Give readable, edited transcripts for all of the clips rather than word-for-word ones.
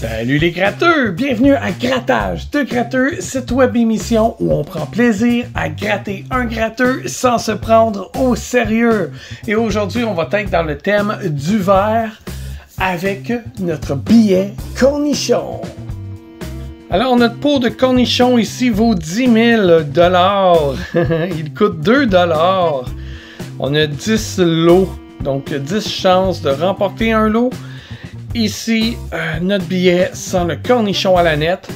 Salut les gratteux! Bienvenue à Grattage de gratteux, cette web émission où on prend plaisir à gratter un gratteux sans se prendre au sérieux. Et aujourd'hui, on va être dans le thème du verre avec notre billet cornichon. Alors, notre pot de cornichon ici vaut 10 000 $. Il coûte 2 $. On a 10 lots, donc 10 chances de remporter un lot. Ici, notre billet sent le cornichon à la nette.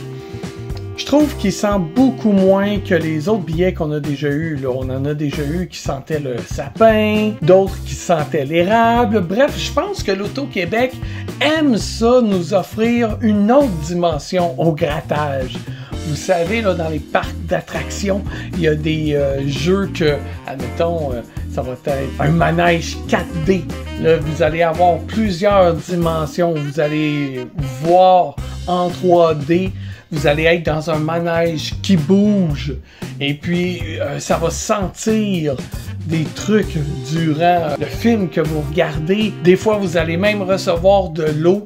Je trouve qu'il sent beaucoup moins que les autres billets qu'on a déjà eus. Là. On en a déjà eu qui sentaient le sapin, d'autres qui sentaient l'érable. Bref, je pense que l'Auto-Québec aime ça, nous offrir une autre dimension au grattage. Vous savez, là, dans les parcs d'attractions, il y a des jeux que, admettons, ça va être un manège 4D. Là, vous allez avoir plusieurs dimensions. Vous allez voir en 3D. Vous allez être dans un manège qui bouge. Et puis, ça va sentir des trucs durant le film que vous regardez. Des fois, vous allez même recevoir de l'eau.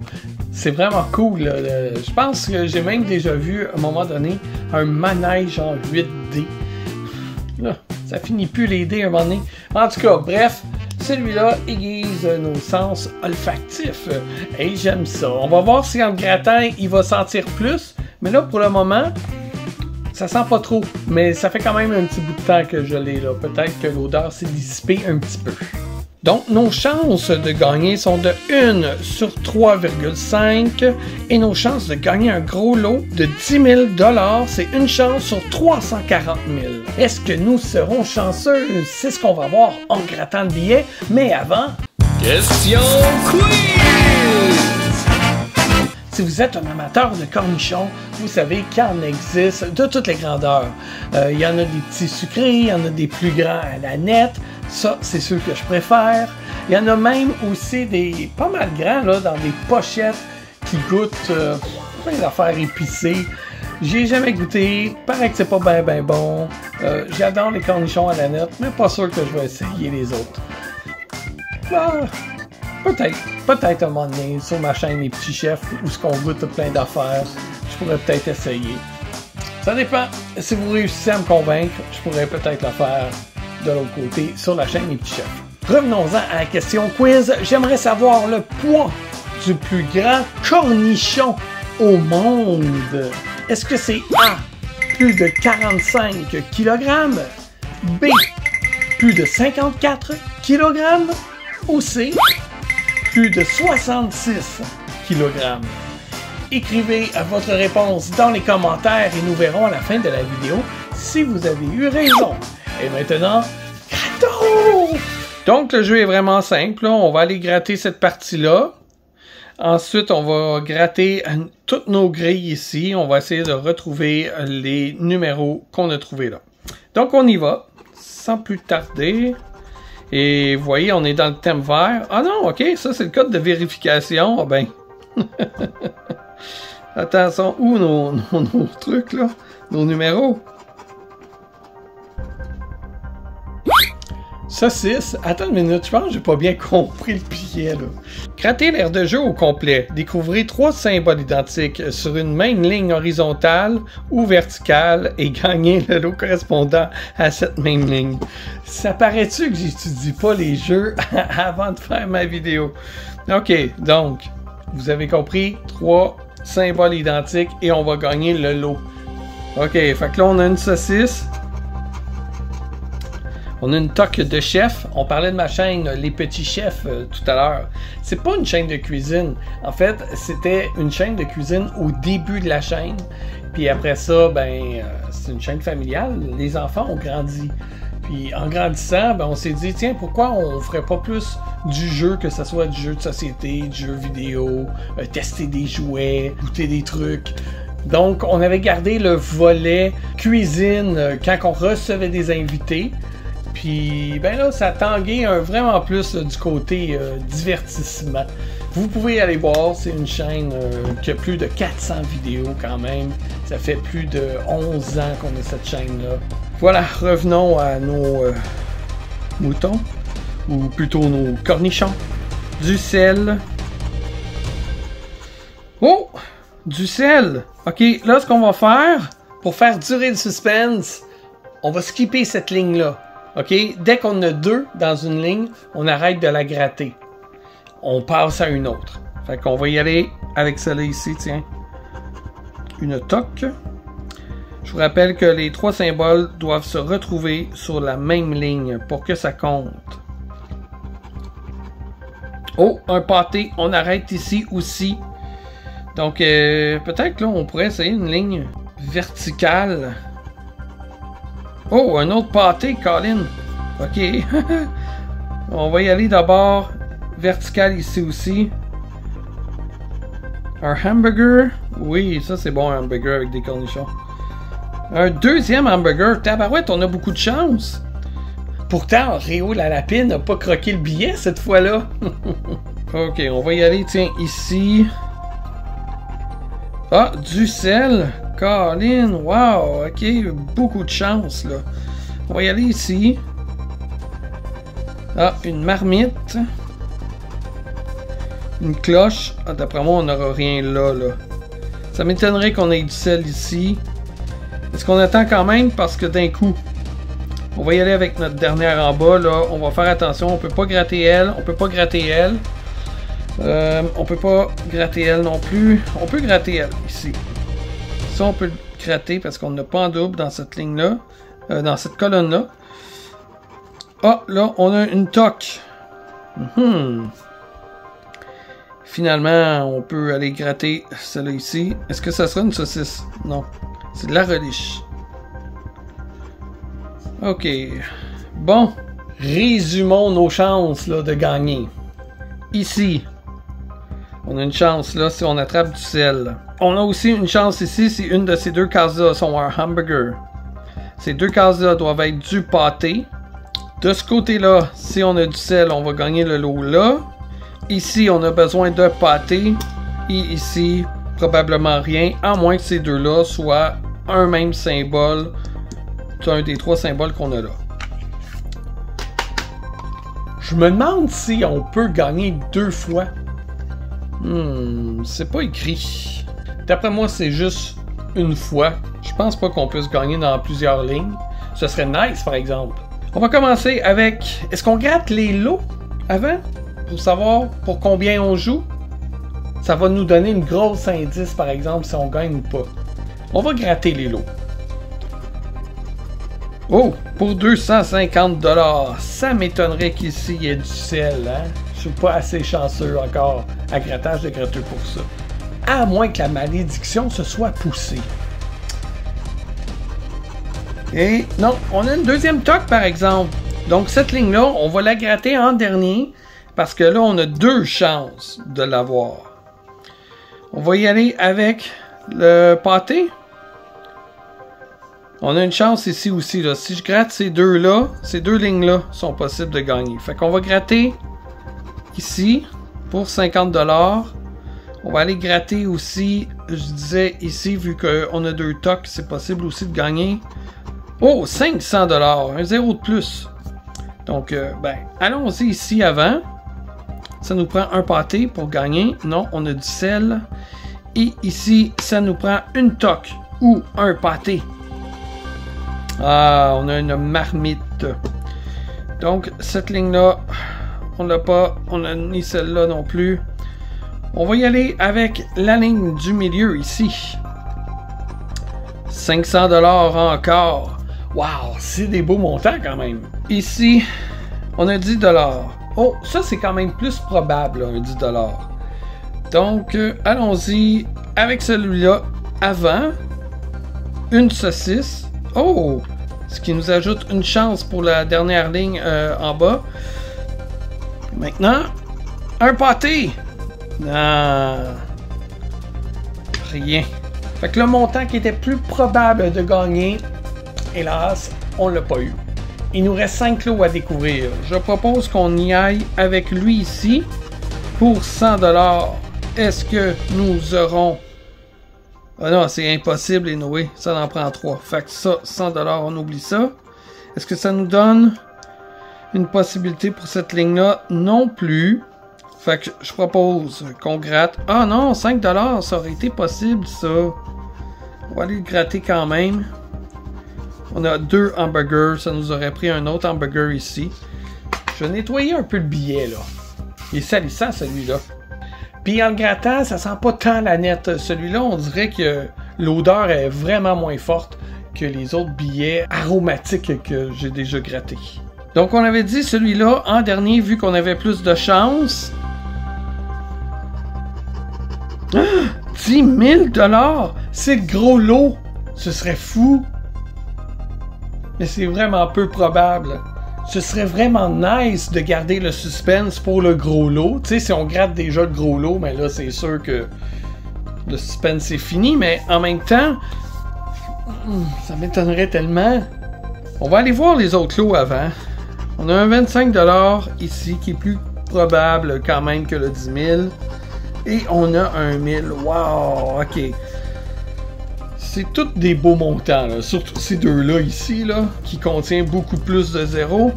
C'est vraiment cool. Je pense que j'ai même déjà vu, à un moment donné, un manège en 8D. Là, ça finit plus les dés à un moment donné. En tout cas, bref, celui-là aiguise nos sens olfactifs. Et j'aime ça. On va voir si en le grattant, il va sentir plus. Mais là, pour le moment, ça sent pas trop. Mais ça fait quand même un petit bout de temps que je l'ai là. Peut-être que l'odeur s'est dissipée un petit peu. Donc, nos chances de gagner sont de 1 sur 3,5 et nos chances de gagner un gros lot de 10 000 $, c'est une chance sur 340 000. Est-ce que nous serons chanceux? C'est ce qu'on va voir en grattant le billet. Mais avant... Question quiz! Si vous êtes un amateur de cornichons, vous savez qu'il en existe de toutes les grandeurs. Il y en a des petits sucrés, il y en a des plus grands à la nette. Ça, c'est ceux que je préfère. Il y en a même aussi des pas mal grands là, dans des pochettes qui goûtent plein d'affaires épicées. J'ai jamais goûté. Paraît que c'est pas ben bon. J'adore les cornichons à la nette, mais pas sûr que je vais essayer les autres. Peut-être à un moment donné, sur ma chaîne Les Petits Chefs, où ce qu'on goûte plein d'affaires, je pourrais peut-être essayer. Ça dépend. Si vous réussissez à me convaincre, je pourrais peut-être le faire de l'autre côté sur la chaîne Les Petits Chefs. Revenons-en à la question quiz. J'aimerais savoir le poids du plus grand cornichon au monde. Est-ce que c'est A, plus de 45 kg, B, plus de 54 kg, ou C, plus de 66 kg? Écrivez votre réponse dans les commentaires et nous verrons à la fin de la vidéo si vous avez eu raison. Et maintenant, grattons! Donc, le jeu est vraiment simple. Là. On va aller gratter cette partie-là. Ensuite, on va gratter toutes nos grilles ici. On va essayer de retrouver les numéros qu'on a trouvés là. Donc, on y va, sans plus tarder. Et vous voyez, on est dans le thème vert. Ah non, ok, ça c'est le code de vérification. Ah ben. Attention, où nos trucs là? Nos numéros? Saucisse. Attends une minute, je pense que j'ai pas bien compris le billet là. Grattez l'aire de jeu au complet. Découvrez 3 symboles identiques sur une même ligne horizontale ou verticale et gagnez le lot correspondant à cette même ligne. Ça paraît-tu que j'étudie pas les jeux avant de faire ma vidéo? Ok, donc, vous avez compris, 3 symboles identiques et on va gagner le lot. Ok, fait que là on a une saucisse. On a une toque de chef. On parlait de ma chaîne Les Petits Chefs tout à l'heure. C'est pas une chaîne de cuisine. En fait, c'était une chaîne de cuisine au début de la chaîne. Puis après ça, c'est une chaîne familiale. Les enfants ont grandi. Puis en grandissant, on s'est dit, tiens, pourquoi on ferait pas plus du jeu, que ce soit du jeu de société, du jeu vidéo, tester des jouets, goûter des trucs. Donc, on avait gardé le volet cuisine quand on recevait des invités. Puis, là, ça tanguait vraiment plus du côté divertissement. Vous pouvez aller voir, c'est une chaîne qui a plus de 400 vidéos quand même. Ça fait plus de 11 ans qu'on a cette chaîne-là. Voilà, revenons à nos moutons, ou plutôt nos cornichons. Du sel. Oh! du sel. OK, là, ce qu'on va faire, pour faire durer le suspense, on va skipper cette ligne-là. OK? Dès qu'on a 2 dans une ligne, on arrête de la gratter. On passe à une autre. Fait qu'on va y aller avec celle-là ici, tiens. Une toque. Je vous rappelle que les 3 symboles doivent se retrouver sur la même ligne pour que ça compte. Oh, un pâté. On arrête ici aussi. Donc, peut-être là, on pourrait essayer une ligne verticale. Oh, un autre pâté, Colin. OK. On va y aller d'abord vertical ici aussi. Un hamburger. Oui, ça c'est bon, un hamburger avec des cornichons. Un deuxième hamburger. Tabarouette, on a beaucoup de chance. Pourtant, Réo la lapine n'a pas croqué le billet cette fois-là. OK, on va y aller, tiens, ici. Ah, du sel. Colin, wow, OK, beaucoup de chance, là. On va y aller ici. Ah, une marmite. Une cloche. Ah, d'après moi, on n'aura rien là, là. Ça m'étonnerait qu'on ait du sel ici. Est-ce qu'on attend quand même? Parce que d'un coup, on va y aller avec notre dernière en bas, là. On va faire attention, on peut pas gratter elle. On peut pas gratter elle. On peut pas gratter elle non plus. On peut gratter elle, ici. Ça, on peut le gratter parce qu'on n'a pas en double dans cette ligne-là. Dans cette colonne-là. Ah, là, on a une toque. Finalement, on peut aller gratter celle-là ici. Est-ce que ça sera une saucisse? Non. C'est de la relish. OK. Bon. Résumons nos chances là, de gagner. Ici, on a une chance là si on attrape du sel. On a aussi une chance ici si une de ces 2 cases-là sont un hamburger. Ces 2 cases-là doivent être du pâté. De ce côté-là, si on a du sel, on va gagner le lot là. Ici, on a besoin de pâté. Et ici, probablement rien, à moins que ces deux-là soient un même symbole. C'est un des 3 symboles qu'on a là. Je me demande si on peut gagner 2 fois. C'est pas écrit. D'après moi, c'est juste une fois. Je pense pas qu'on puisse gagner dans plusieurs lignes. Ce serait nice, par exemple. On va commencer avec... Est-ce qu'on gratte les lots avant? Pour savoir pour combien on joue? Ça va nous donner une grosse indice, par exemple, si on gagne ou pas. On va gratter les lots. Oh! Pour 250 $. Ça m'étonnerait qu'ici, il y ait du sel, hein? Je suis pas assez chanceux encore à grattage de gratteux pour ça. À moins que la malédiction se soit poussée. Et non, on a une deuxième toque par exemple. Donc cette ligne-là, on va la gratter en dernier parce que là, on a 2 chances de l'avoir. On va y aller avec le pâté. On a une chance ici aussi. Là. Si je gratte ces 2-là, ces 2 lignes-là sont possibles de gagner. Fait qu'on va gratter ici pour 50 $. On va aller gratter aussi, je disais ici, vu qu'on a 2 toques, c'est possible aussi de gagner. Oh, 500 $, un 0 de plus. Donc, ben, allons-y ici avant. Ça nous prend un pâté pour gagner. Non, on a du sel. Et ici, ça nous prend une toque ou un pâté. Ah, on a une marmite. Donc, cette ligne-là, on l'a pas. On n'a ni celle-là non plus. On va y aller avec la ligne du milieu ici. 500 $ encore. Wow, c'est des beaux montants quand même. Ici, on a 10 $. Oh, ça c'est quand même plus probable, un 10 $. Donc, allons-y avec celui-là avant. Une saucisse. Oh, ce qui nous ajoute une chance pour la dernière ligne en bas. Maintenant, un pâté. Non. Rien. Fait que le montant qui était plus probable de gagner, hélas, on l'a pas eu. Il nous reste 5 lots à découvrir. Je propose qu'on y aille avec lui ici pour 100 $. Est-ce que nous aurons... Ah non, c'est impossible, et Noé. Ça en prend 3. Fait que ça, 100 $, on oublie ça. Est-ce que ça nous donne une possibilité pour cette ligne-là? Non plus. Fait que je propose qu'on gratte. Ah non, 5 $, ça aurait été possible, ça. On va aller le gratter quand même. On a 2 hamburgers, ça nous aurait pris un autre hamburger ici. Je vais nettoyer un peu le billet, là. Il est salissant, celui-là. Puis en le grattant, ça sent pas tant la nette. Celui-là, on dirait que l'odeur est vraiment moins forte que les autres billets aromatiques que j'ai déjà grattés. Donc on avait dit celui-là en dernier, vu qu'on avait plus de chance. Ah, 10 000 $! C'est le gros lot! Ce serait fou! Mais c'est vraiment peu probable. Ce serait vraiment nice de garder le suspense pour le gros lot. Tu sais, si on gratte déjà le gros lot, mais là, c'est sûr que le suspense est fini. Mais en même temps, ça m'étonnerait tellement. On va aller voir les autres lots avant. On a un 25 $ ici qui est plus probable quand même que le 10 000. Et on a un 1000. Wow, ok. C'est tous des beaux montants, là. Surtout ces deux-là ici, là, qui contiennent beaucoup plus de zéros.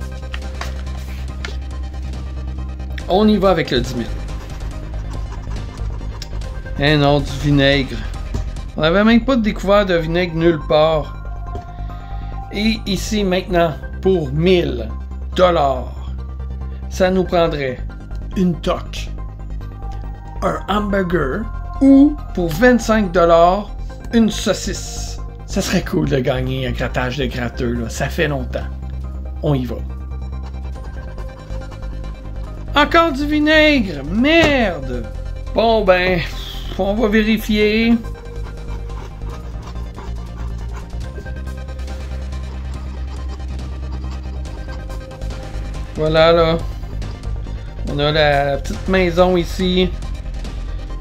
On y va avec le 10 000. Eh non, du vinaigre. On n'avait même pas découvert de vinaigre nulle part. Et ici, maintenant, pour 1000 $, ça nous prendrait une toque, un hamburger, ou pour 25 $, une saucisse. Ça serait cool de gagner un grattage de gratteux, là. Ça fait longtemps. On y va. Encore du vinaigre! Merde! Bon ben, on va vérifier. Voilà là. On a la petite maison ici.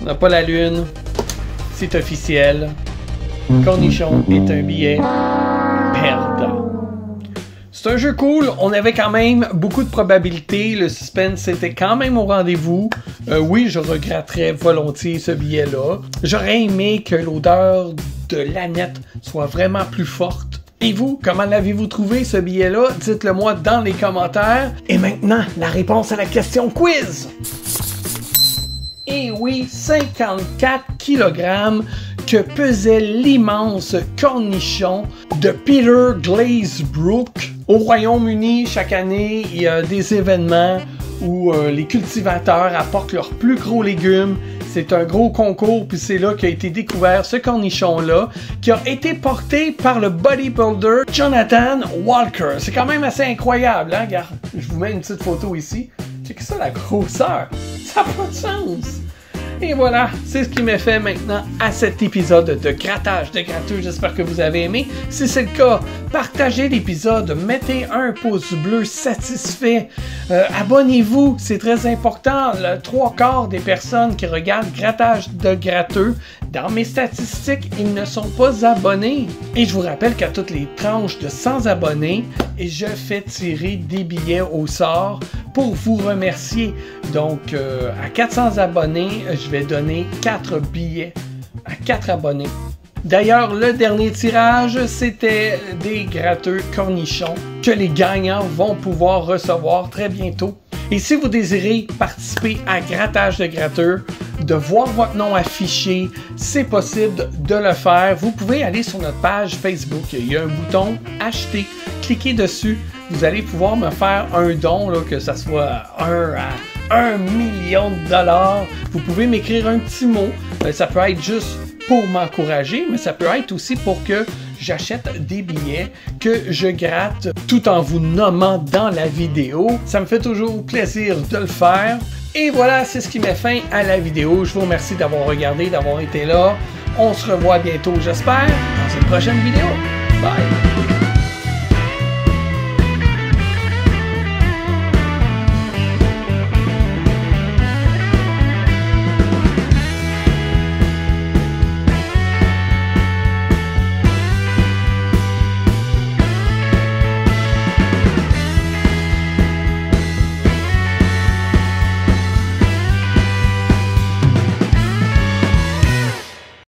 On n'a pas la lune. C'est officiel. Cornichon est un billet perdant. C'est un jeu cool. On avait quand même beaucoup de probabilités. Le suspense était quand même au rendez-vous. Oui, je regretterais volontiers ce billet-là. J'aurais aimé que l'odeur de l'aneth soit vraiment plus forte. Et vous, comment l'avez-vous trouvé ce billet-là? Dites-le moi dans les commentaires. Et maintenant, la réponse à la question quiz. Et oui, 54 kg que pesait l'immense cornichon de Peter Glazebrook. Au Royaume-Uni, chaque année, il y a des événements où les cultivateurs apportent leurs plus gros légumes. C'est un gros concours, puis c'est là qu'a été découvert ce cornichon-là, qui a été porté par le bodybuilder Jonathan Walker. C'est quand même assez incroyable, hein? Regarde, je vous mets une petite photo ici. Check ça, la grosseur! Ça n'a pas de sens! Et voilà, c'est ce qui m'est fait maintenant à cet épisode de grattage de gratteux. J'espère que vous avez aimé. Si c'est le cas, partagez l'épisode, mettez un pouce bleu satisfait. Abonnez-vous, c'est très important. Le 3/4 des personnes qui regardent grattage de gratteux, dans mes statistiques, ils ne sont pas abonnés. Et je vous rappelle qu'à toutes les tranches de 100 abonnés, je fais tirer des billets au sort pour vous remercier. Donc, à 400 abonnés, je vais donner 4 billets à 4 abonnés. D'ailleurs, le dernier tirage, c'était des gratteux cornichons que les gagnants vont pouvoir recevoir très bientôt. Et si vous désirez participer à Grattage de gratteux, de voir votre nom affiché, c'est possible de le faire. Vous pouvez aller sur notre page Facebook. Il y a un bouton « Acheter ». Cliquez dessus. Vous allez pouvoir me faire un don, là, que ça soit 1 à 1 million de dollars. Vous pouvez m'écrire un petit mot. Ça peut être juste pour m'encourager, mais ça peut être aussi pour que j'achète des billets que je gratte tout en vous nommant dans la vidéo. Ça me fait toujours plaisir de le faire. Et voilà, c'est ce qui met fin à la vidéo. Je vous remercie d'avoir regardé, d'avoir été là. On se revoit bientôt, j'espère, dans une prochaine vidéo. Bye!